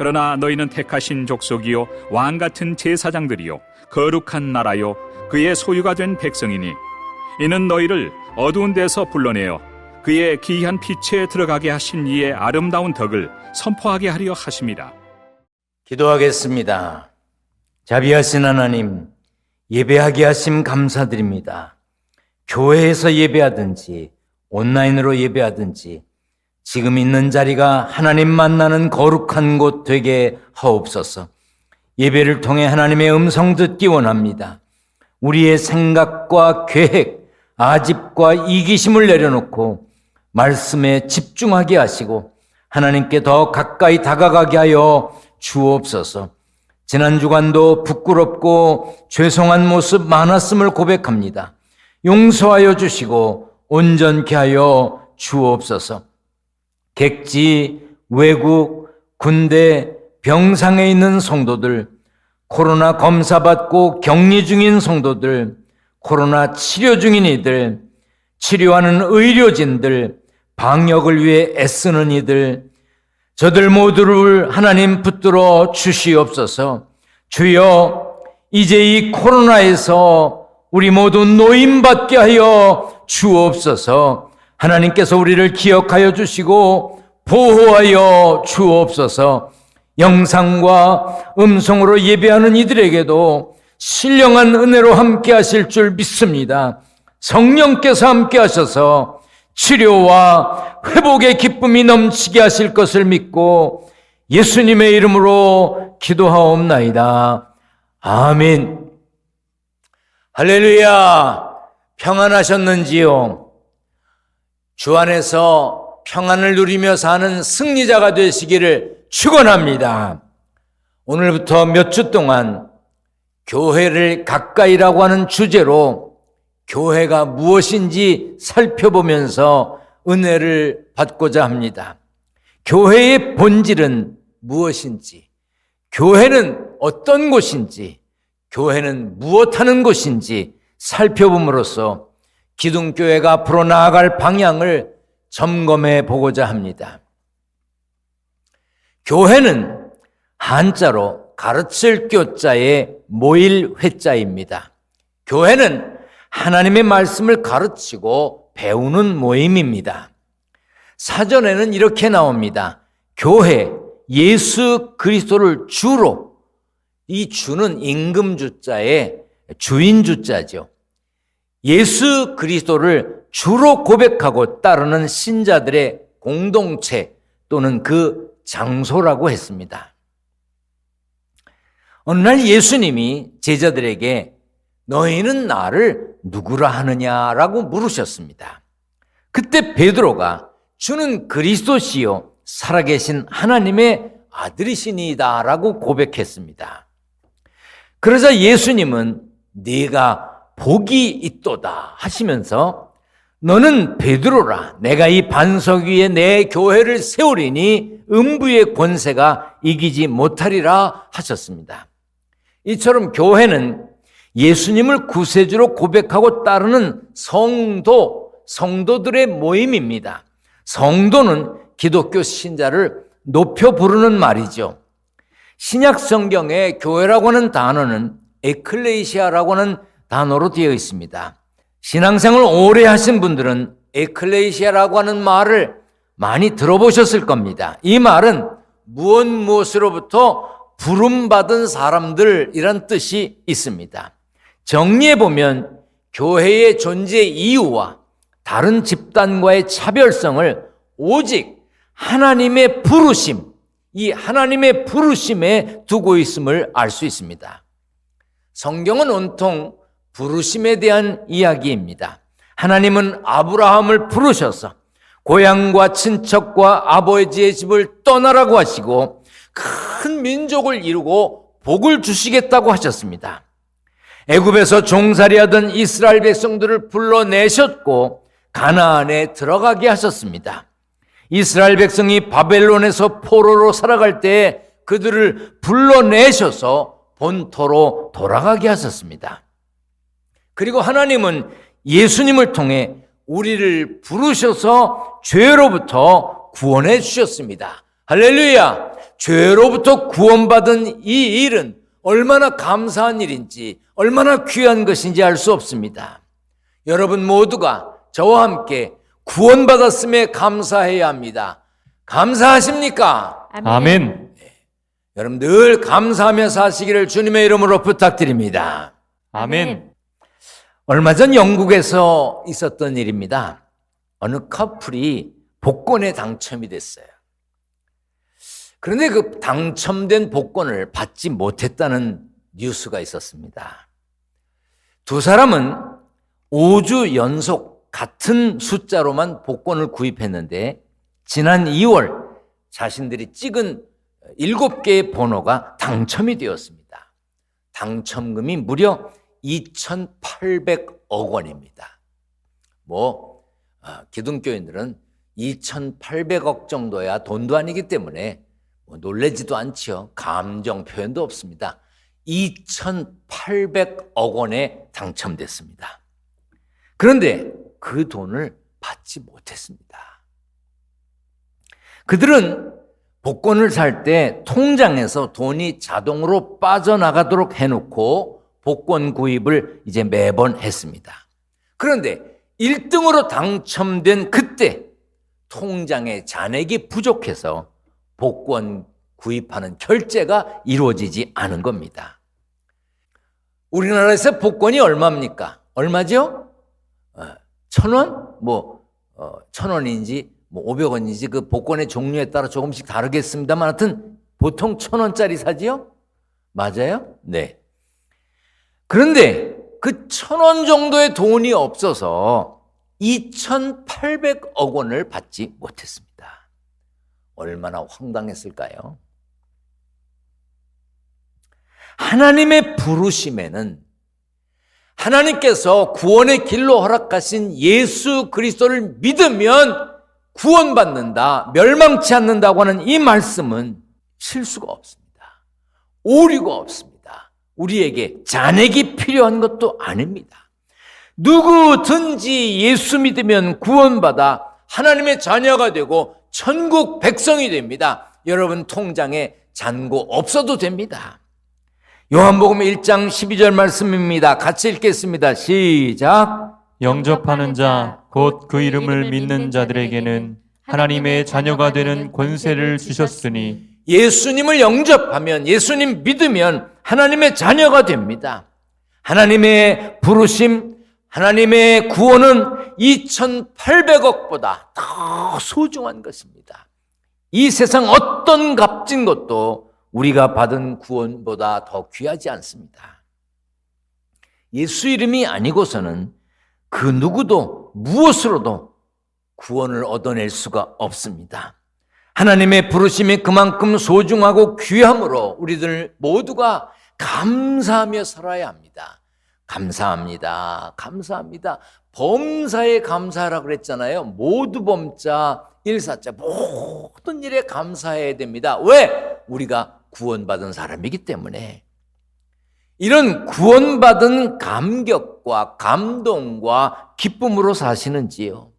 그러나 너희는 택하신 족속이요 왕 같은 제사장들이요 거룩한 나라요 그의 소유가 된 백성이니 이는 너희를 어두운 데서 불러내어 그의 기이한 빛에 들어가게 하신 이의 아름다운 덕을 선포하게 하려 하심이라. 기도하겠습니다. 자비하신 하나님, 예배하게 하심 감사드립니다. 교회에서 예배하든지 온라인으로 예배하든지 지금 있는 자리가 하나님 만나는 거룩한 곳 되게 하옵소서. 예배를 통해 하나님의 음성 듣기 원합니다. 우리의 생각과 계획, 아집과 이기심을 내려놓고 말씀에 집중하게 하시고 하나님께 더 가까이 다가가게 하여 주옵소서. 지난 주간도 부끄럽고 죄송한 모습 많았음을 고백합니다. 용서하여 주시고 온전케 하여 주옵소서. 객지, 외국, 군대, 병상에 있는 성도들, 코로나 검사받고 격리 중인 성도들, 코로나 치료 중인 이들, 치료하는 의료진들, 방역을 위해 애쓰는 이들, 저들 모두를 하나님 붙들어 주시옵소서. 주여, 이제 이 코로나에서 우리 모두 노임받게 하여 주옵소서. 하나님께서 우리를 기억하여 주시고 보호하여 주옵소서. 영상과 음성으로 예배하는 이들에게도 신령한 은혜로 함께 하실 줄 믿습니다. 성령께서 함께 하셔서 치료와 회복의 기쁨이 넘치게 하실 것을 믿고 예수님의 이름으로 기도하옵나이다. 아멘. 할렐루야. 평안하셨는지요? 주 안에서 평안을 누리며 사는 승리자가 되시기를 축원합니다. 오늘부터 몇 주 동안 교회를 가까이라고 하는 주제로 교회가 무엇인지 살펴보면서 은혜를 받고자 합니다. 교회의 본질은 무엇인지, 교회는 어떤 곳인지, 교회는 무엇하는 곳인지 살펴봄으로써 기둥교회가 앞으로 나아갈 방향을 점검해 보고자 합니다. 교회는 한자로 가르칠 교자의 모일 회자입니다. 교회는 하나님의 말씀을 가르치고 배우는 모임입니다. 사전에는 이렇게 나옵니다. 교회, 예수 그리스도를 주로, 이 주는 임금주자의 주인주자죠. 예수 그리스도를 주로 고백하고 따르는 신자들의 공동체 또는 그 장소라고 했습니다. 어느 날 예수님이 제자들에게 너희는 나를 누구라 하느냐라고 물으셨습니다. 그때 베드로가 주는 그리스도시요 살아계신 하나님의 아들이시니이다라고 고백했습니다. 그러자 예수님은 네가 복이 있도다 하시면서 너는 베드로라, 내가 이 반석 위에 내 교회를 세우리니 음부의 권세가 이기지 못하리라 하셨습니다. 이처럼 교회는 예수님을 구세주로 고백하고 따르는 성도들의 모임입니다. 성도는 기독교 신자를 높여 부르는 말이죠. 신약 성경에 교회라고 하는 단어는 에클레시아라고 하는 단어로 되어 있습니다. 신앙생활 오래 하신 분들은 에클레시아라고 하는 말을 많이 들어보셨을 겁니다. 이 말은 무엇으로부터 부름받은 사람들이란 뜻이 있습니다. 정리해보면 교회의 존재 이유와 다른 집단과의 차별성을 오직 하나님의 부르심, 이 하나님의 부르심에 두고 있음을 알 수 있습니다. 성경은 온통 부르심에 대한 이야기입니다. 하나님은 아브라함을 부르셔서 고향과 친척과 아버지의 집을 떠나라고 하시고 큰 민족을 이루고 복을 주시겠다고 하셨습니다. 애굽에서 종살이하던 이스라엘 백성들을 불러내셨고 가나안에 들어가게 하셨습니다. 이스라엘 백성이 바벨론에서 포로로 살아갈 때 그들을 불러내셔서 본토로 돌아가게 하셨습니다. 그리고 하나님은 예수님을 통해 우리를 부르셔서 죄로부터 구원해 주셨습니다. 할렐루야! 죄로부터 구원받은 이 일은 얼마나 감사한 일인지, 얼마나 귀한 것인지 알 수 없습니다. 여러분 모두가 저와 함께 구원받았음에 감사해야 합니다. 감사하십니까? 아멘. 여러분 늘 감사하며 사시기를 주님의 이름으로 부탁드립니다. 아멘. 얼마 전 영국에서 있었던 일입니다. 어느 커플이 복권에 당첨이 됐어요. 그런데 그 당첨된 복권을 받지 못했다는 뉴스가 있었습니다. 두 사람은 5주 연속 같은 숫자로만 복권을 구입했는데 지난 2월 자신들이 찍은 7개의 번호가 당첨이 되었습니다. 당첨금이 무려 2,800억 원입니다. 기독교인들은 2,800억 정도야 돈도 아니기 때문에 놀라지도 않지요. 감정 표현도 없습니다. 2,800억 원에 당첨됐습니다. 그런데 그 돈을 받지 못했습니다. 그들은 복권을 살 때 통장에서 돈이 자동으로 빠져나가도록 해놓고 복권 구입을 이제 매번 했습니다. 그런데 1등으로 당첨된 그때 통장에 잔액이 부족해서 복권 구입하는 결제가 이루어지지 않은 겁니다. 우리나라에서 복권이 얼마입니까? 얼마죠? 1,000원? 1,000원인지 500원인지 그 복권의 종류에 따라 조금씩 다르겠습니다만 하여튼 보통 1,000원짜리 사지요? 맞아요? 네. 그런데 그 1,000원 정도의 돈이 없어서 2,800억 원을 받지 못했습니다. 얼마나 황당했을까요? 하나님의 부르심에는 하나님께서 구원의 길로 허락하신 예수 그리스도를 믿으면 구원받는다, 멸망치 않는다고 하는 이 말씀은 실수가 없습니다. 오류가 없습니다. 우리에게 잔액이 필요한 것도 아닙니다. 누구든지 예수 믿으면 구원받아 하나님의 자녀가 되고 천국 백성이 됩니다. 여러분 통장에 잔고 없어도 됩니다. 요한복음 1장 12절 말씀입니다. 같이 읽겠습니다. 시작. 영접하는 자, 곧 그 이름을 믿는 자들에게는 하나님의 자녀가 되는 권세를 주셨으니 예수님을 영접하면, 예수님 믿으면 하나님의 자녀가 됩니다. 하나님의 부르심, 하나님의 구원은 2,800억보다 더 소중한 것입니다. 이 세상 어떤 값진 것도 우리가 받은 구원보다 더 귀하지 않습니다. 예수 이름이 아니고서는 그 누구도 무엇으로도 구원을 얻어낼 수가 없습니다. 하나님의 부르심이 그만큼 소중하고 귀함으로 우리들 모두가 감사하며 살아야 합니다. 감사합니다. 감사합니다. 범사에 감사하라고 그랬잖아요. 모두 범자, 일사자, 모든 일에 감사해야 됩니다. 왜? 우리가 구원받은 사람이기 때문에. 이런 구원받은 감격과 감동과 기쁨으로 사시는지요?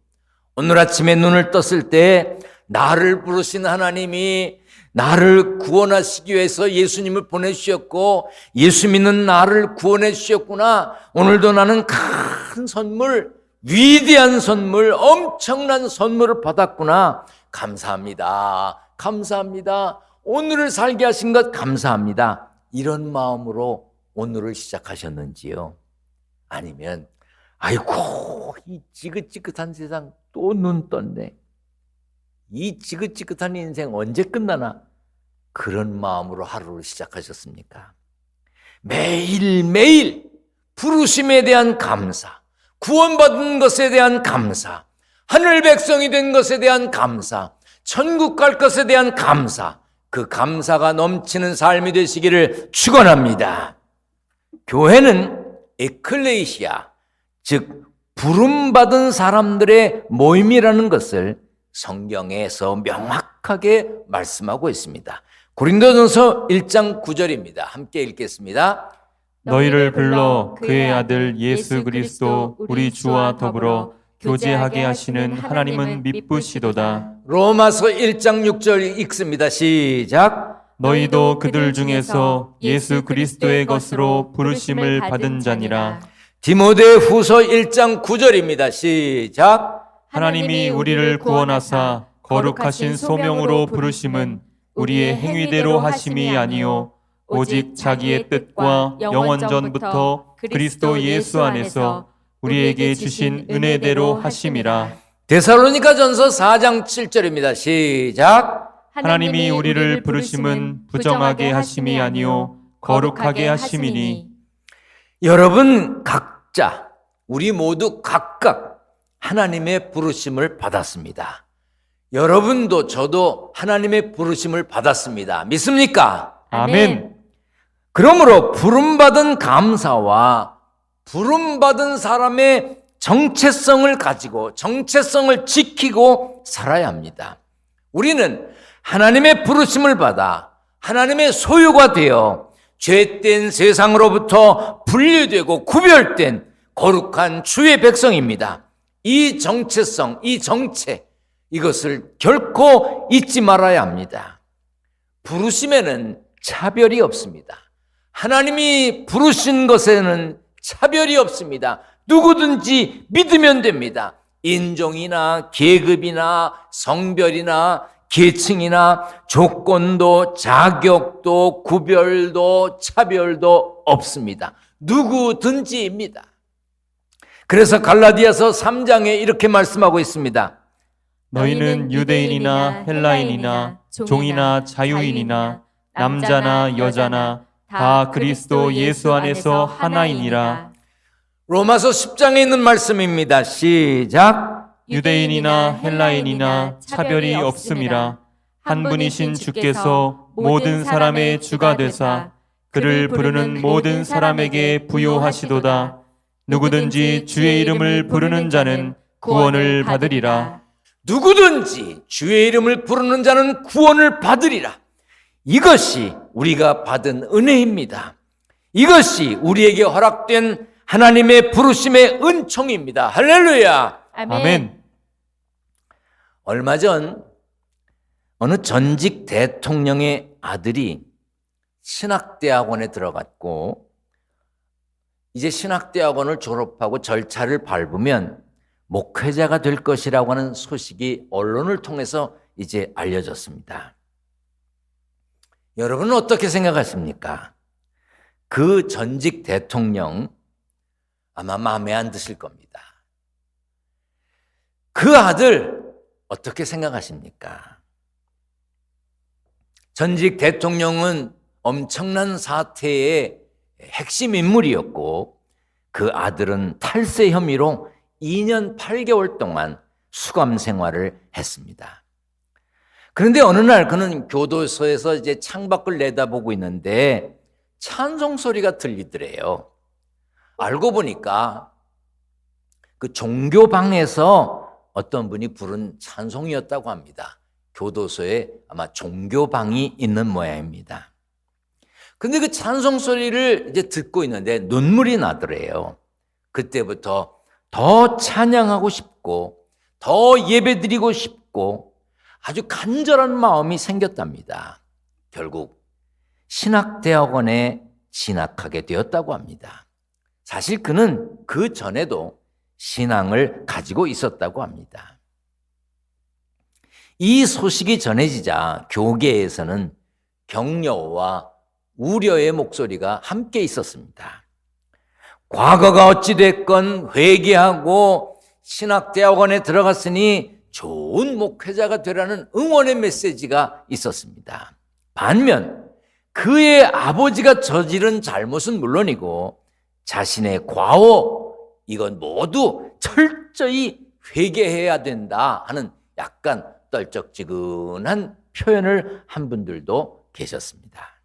오늘 아침에 눈을 떴을 때 나를 부르신 하나님이 나를 구원하시기 위해서 예수님을 보내주셨고 예수 믿는 나를 구원해 주셨구나. 오늘도 나는 큰 선물, 위대한 선물, 엄청난 선물을 받았구나. 감사합니다. 감사합니다. 오늘을 살게 하신 것 감사합니다. 이런 마음으로 오늘을 시작하셨는지요? 아니면 아이고 이 지긋지긋한 세상 또 눈 떴네. 이 지긋지긋한 인생 언제 끝나나? 그런 마음으로 하루를 시작하셨습니까? 매일매일 부르심에 대한 감사, 구원받은 것에 대한 감사, 하늘 백성이 된 것에 대한 감사, 천국 갈 것에 대한 감사, 그 감사가 넘치는 삶이 되시기를 축원합니다. 교회는 에클레시아, 즉 부름받은 사람들의 모임이라는 것을 성경에서 명확하게 말씀하고 있습니다. 고린도전서 1장 9절입니다. 함께 읽겠습니다. 너희를 불러 그의 아들 예수 그리스도 우리 주와 더불어 교제하게 하시는 하나님은 미쁘시도다. 로마서 1장 6절 읽습니다. 시작. 너희도 그들 중에서 예수 그리스도의 것으로 부르심을 받은 자니라. 디모데후서 1장 9절입니다. 시작. 하나님이 우리를 구원하사 거룩하신 소명으로 부르심은 우리의 행위대로 하심이 아니요 오직 자기의 뜻과 영원전부터 그리스도 예수 안에서 우리에게 주신 은혜대로 하심이라. 데살로니가전서 4장 7절입니다. 시작. 하나님이 우리를 부르심은 부정하게 하심이 아니요 거룩하게 하심이니. 여러분 각자, 우리 모두 각각 하나님의 부르심을 받았습니다. 여러분도 저도 하나님의 부르심을 받았습니다. 믿습니까? 아멘. 그러므로 부름받은 감사와 부름받은 사람의 정체성을 가지고 정체성을 지키고 살아야 합니다. 우리는 하나님의 부르심을 받아 하나님의 소유가 되어 죄된 세상으로부터 분리되고 구별된 거룩한 주의 백성입니다. 이 정체성, 이 정체, 이것을 결코 잊지 말아야 합니다. 부르심에는 차별이 없습니다. 하나님이 부르신 것에는 차별이 없습니다. 누구든지 믿으면 됩니다. 인종이나 계급이나 성별이나 계층이나 조건도 자격도 구별도 차별도 없습니다. 누구든지입니다. 그래서 갈라디아서 3장에 이렇게 말씀하고 있습니다. 너희는 유대인이나 헬라인이나 종이나 자유인이나 남자나 여자나 다 그리스도 예수 안에서 하나이니라. 로마서 10장에 있는 말씀입니다. 시작. 유대인이나 헬라인이나 차별이 없음이라. 한 분이신 주께서 모든 사람의 주가 되사 그를 부르는 모든 사람에게 부요하시도다. 누구든지 주의 이름을 부르는 자는 구원을 받으리라. 누구든지 주의 이름을 부르는 자는 구원을 받으리라. 이것이 우리가 받은 은혜입니다. 이것이 우리에게 허락된 하나님의 부르심의 은총입니다. 할렐루야. 아멘. 얼마 전 어느 전직 대통령의 아들이 신학대학원에 들어갔고 이제 신학대학원을 졸업하고 절차를 밟으면 목회자가 될 것이라고 하는 소식이 언론을 통해서 이제 알려졌습니다. 여러분은 어떻게 생각하십니까? 그 전직 대통령 아마 마음에 안 드실 겁니다. 그 아들 어떻게 생각하십니까? 전직 대통령은 엄청난 사태의 핵심 인물이었고 그 아들은 탈세 혐의로 2년 8개월 동안 수감 생활을 했습니다. 그런데 어느 날 그는 교도소에서 이제 창밖을 내다보고 있는데 찬송 소리가 들리더래요. 알고 보니까 그 종교방에서 어떤 분이 부른 찬송이었다고 합니다. 교도소에 아마 종교방이 있는 모양입니다. 근데 그 찬송 소리를 이제 듣고 있는데 눈물이 나더래요. 그때부터 더 찬양하고 싶고 더 예배드리고 싶고 아주 간절한 마음이 생겼답니다. 결국 신학대학원에 진학하게 되었다고 합니다. 사실 그는 그 전에도 신앙을 가지고 있었다고 합니다. 이 소식이 전해지자 교계에서는 격려와 우려의 목소리가 함께 있었습니다. 과거가 어찌됐건 회개하고 신학대학원에 들어갔으니 좋은 목회자가 되라는 응원의 메시지가 있었습니다. 반면 그의 아버지가 저지른 잘못은 물론이고 자신의 과오, 이건 모두 철저히 회개해야 된다 하는 약간 떨쩍지근한 표현을 한 분들도 계셨습니다.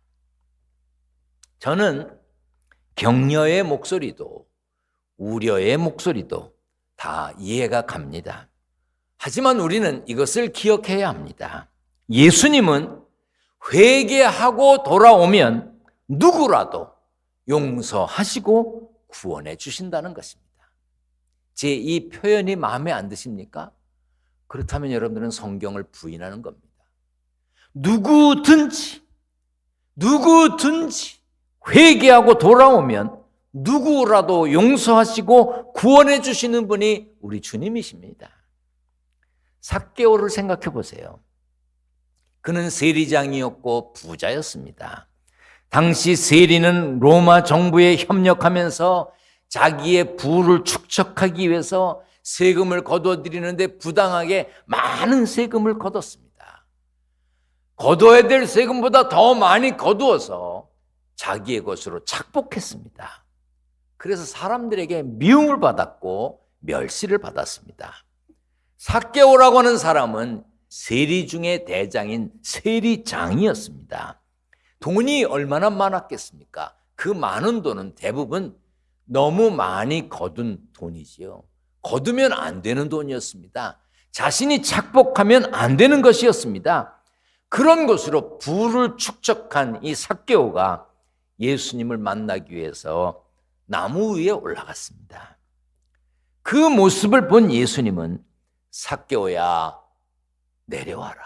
저는 격려의 목소리도 우려의 목소리도 다 이해가 갑니다. 하지만 우리는 이것을 기억해야 합니다. 예수님은 회개하고 돌아오면 누구라도 용서하시고 구원해 주신다는 것입니다. 제 이 표현이 마음에 안 드십니까? 그렇다면 여러분들은 성경을 부인하는 겁니다. 누구든지 회개하고 돌아오면 누구라도 용서하시고 구원해 주시는 분이 우리 주님이십니다. 삭개오를 생각해 보세요. 그는 세리장이었고 부자였습니다. 당시 세리는 로마 정부에 협력하면서 자기의 부를 축적하기 위해서 세금을 거둬들이는데 부당하게 많은 세금을 거뒀습니다. 거둬야 될 세금보다 더 많이 거두어서 자기의 것으로 착복했습니다. 그래서 사람들에게 미움을 받았고 멸시를 받았습니다. 삭개오라고 하는 사람은 세리 중에 대장인 세리장이었습니다. 돈이 얼마나 많았겠습니까? 그 많은 돈은 대부분 너무 많이 거둔 돈이지요. 거두면 안 되는 돈이었습니다. 자신이 착복하면 안 되는 것이었습니다. 그런 것으로 부를 축적한 이 삭개오가 예수님을 만나기 위해서 나무 위에 올라갔습니다. 그 모습을 본 예수님은 삭개오야 내려와라.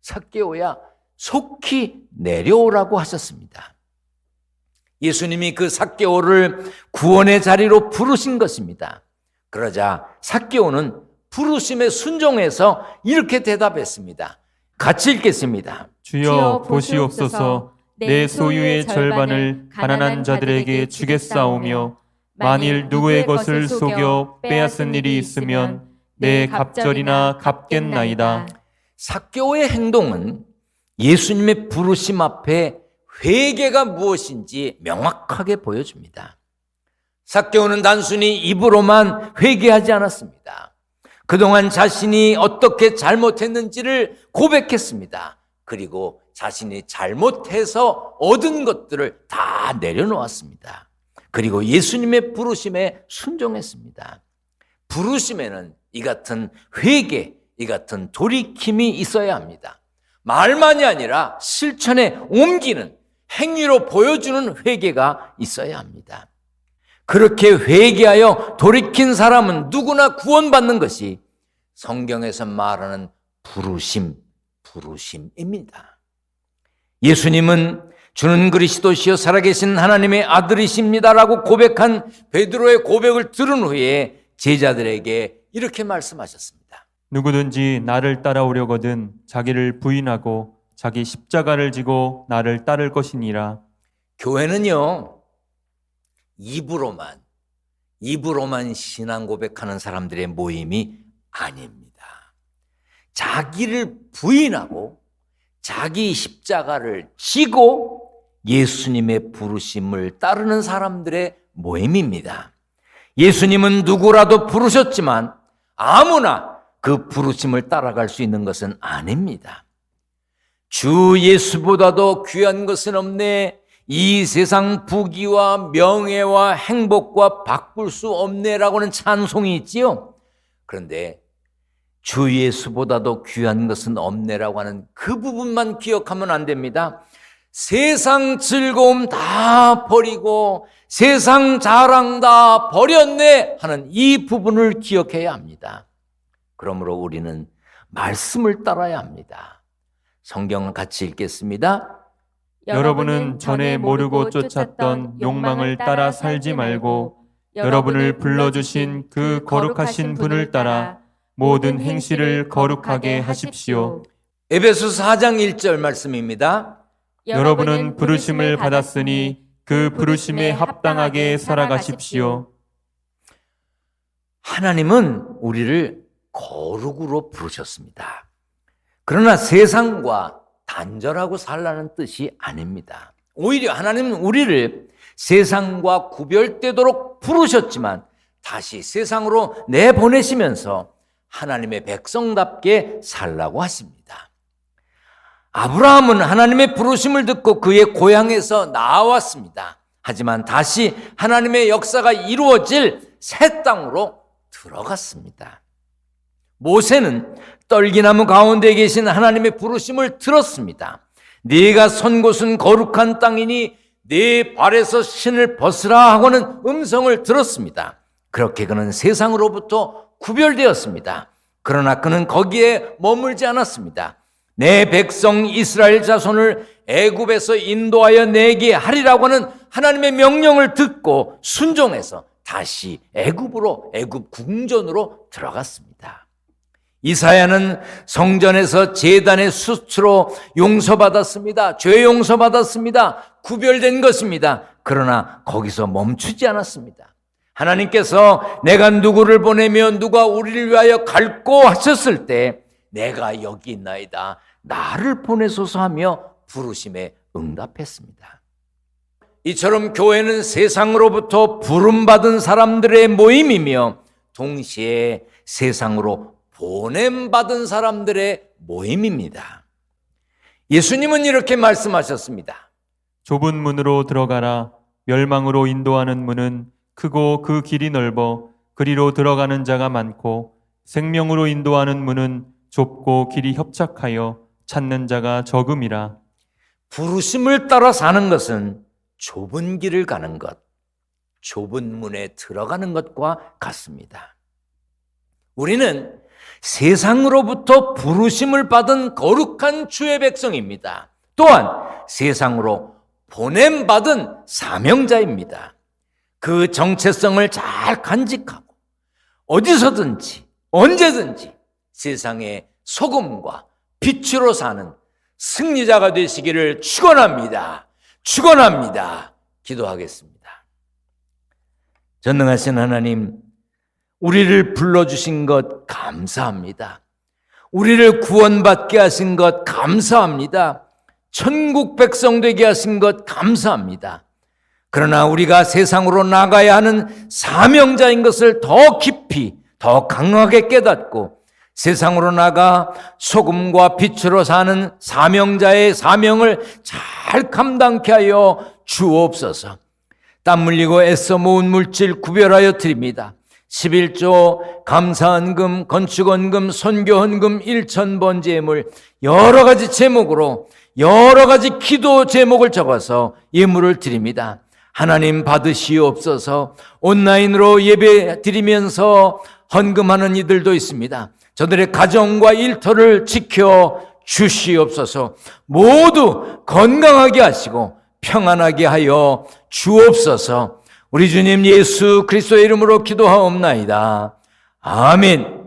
삭개오야 속히 내려오라고 하셨습니다. 예수님이 그 삭개오를 구원의 자리로 부르신 것입니다. 그러자 삭개오는 부르심에 순종해서 이렇게 대답했습니다. 같이 읽겠습니다. 주여 보시옵소서. 내 소유의 절반을 가난한 자들에게 주겠사오며 만일 누구의 것을 속여 빼앗은 일이 있으면 내 갑절이나 갚겠나이다. 삭개오의 행동은 예수님의 부르심 앞에 회개가 무엇인지 명확하게 보여줍니다. 삭개오는 단순히 입으로만 회개하지 않았습니다. 그동안 자신이 어떻게 잘못했는지를 고백했습니다. 그리고 자신이 잘못해서 얻은 것들을 다 내려놓았습니다. 그리고 예수님의 부르심에 순종했습니다. 부르심에는 이 같은 회개, 이 같은 돌이킴이 있어야 합니다. 말만이 아니라 실천에 옮기는 행위로 보여주는 회개가 있어야 합니다. 그렇게 회개하여 돌이킨 사람은 누구나 구원받는 것이 성경에서 말하는 부르심입니다. 예수님은 주는 그리스도시요 살아계신 하나님의 아들이십니다라고 고백한 베드로의 고백을 들은 후에 제자들에게 이렇게 말씀하셨습니다. 누구든지 나를 따라오려거든 자기를 부인하고 자기 십자가를 지고 나를 따를 것이니라. 교회는요, 입으로만 신앙 고백하는 사람들의 모임이 아닙니다. 자기를 부인하고 자기 십자가를 지고 예수님의 부르심을 따르는 사람들의 모임입니다. 예수님은 누구라도 부르셨지만 아무나 그 부르심을 따라갈 수 있는 것은 아닙니다. 주 예수보다도 귀한 것은 없네. 이 세상 부귀와 명예와 행복과 바꿀 수 없네라고는 찬송이 있지요. 그런데 주 예수보다도 귀한 것은 없네라고 하는 그 부분만 기억하면 안 됩니다. 세상 즐거움 다 버리고 세상 자랑 다 버렸네 하는 이 부분을 기억해야 합니다. 그러므로 우리는 말씀을 따라야 합니다. 성경을 같이 읽겠습니다. 여러분은 전에 모르고 쫓았던 욕망을 따라 살지 말고 여러분을 불러주신 그 거룩하신 분을 따라 모든 행실을 거룩하게 하십시오. 에베소서 4장 1절 말씀입니다. 여러분은 부르심을 받았으니 그 부르심에 합당하게 살아가십시오. 하나님은 우리를 거룩으로 부르셨습니다. 그러나 세상과 단절하고 살라는 뜻이 아닙니다. 오히려 하나님은 우리를 세상과 구별되도록 부르셨지만 다시 세상으로 내보내시면서 하나님의 백성답게 살라고 하십니다. 아브라함은 하나님의 부르심을 듣고 그의 고향에서 나왔습니다. 하지만 다시 하나님의 역사가 이루어질 새 땅으로 들어갔습니다. 모세는 떨기나무 가운데 계신 하나님의 부르심을 들었습니다. 네가 선 곳은 거룩한 땅이니 네 발에서 신을 벗으라 하고는 음성을 들었습니다. 그렇게 그는 세상으로부터 구별되었습니다. 그러나 그는 거기에 머물지 않았습니다. 내 백성 이스라엘 자손을 애굽에서 인도하여 내게 하리라고 하는 하나님의 명령을 듣고 순종해서 다시 애굽 궁전으로 들어갔습니다. 이사야는 성전에서 제단의 숯으로 용서받았습니다. 죄 용서받았습니다. 구별된 것입니다. 그러나 거기서 멈추지 않았습니다. 하나님께서 내가 누구를 보내며 누가 우리를 위하여 갈고 하셨을 때 내가 여기 있나이다. 나를 보내소서 하며 부르심에 응답했습니다. 이처럼 교회는 세상으로부터 부름받은 사람들의 모임이며 동시에 세상으로 보냄받은 사람들의 모임입니다. 예수님은 이렇게 말씀하셨습니다. 좁은 문으로 들어가라. 멸망으로 인도하는 문은 크고 그 길이 넓어 그리로 들어가는 자가 많고 생명으로 인도하는 문은 좁고 길이 협착하여 찾는 자가 적음이라. 부르심을 따라 사는 것은 좁은 길을 가는 것, 좁은 문에 들어가는 것과 같습니다. 우리는 세상으로부터 부르심을 받은 거룩한 주의 백성입니다. 또한 세상으로 보냄받은 사명자입니다. 그 정체성을 잘 간직하고 어디서든지 언제든지 세상의 소금과 빛으로 사는 승리자가 되시기를 축원합니다. 축원합니다. 기도하겠습니다. 전능하신 하나님, 우리를 불러주신 것 감사합니다. 우리를 구원받게 하신 것 감사합니다. 천국 백성 되게 하신 것 감사합니다. 그러나 우리가 세상으로 나가야 하는 사명자인 것을 더 깊이, 더 강하게 깨닫고 세상으로 나가 소금과 빛으로 사는 사명자의 사명을 잘 감당케 하여 주옵소서. 땀 흘리고 애써 모은 물질 구별하여 드립니다. 11조, 감사헌금, 건축헌금, 선교헌금, 1,000번제물 여러 가지 제목으로 여러 가지 기도 제목을 적어서 예물을 드립니다. 하나님 받으시옵소서. 온라인으로 예배 드리면서 헌금하는 이들도 있습니다. 저들의 가정과 일터를 지켜 주시옵소서. 모두 건강하게 하시고 평안하게 하여 주옵소서. 우리 주님 예수 그리스도의 이름으로 기도하옵나이다. 아멘.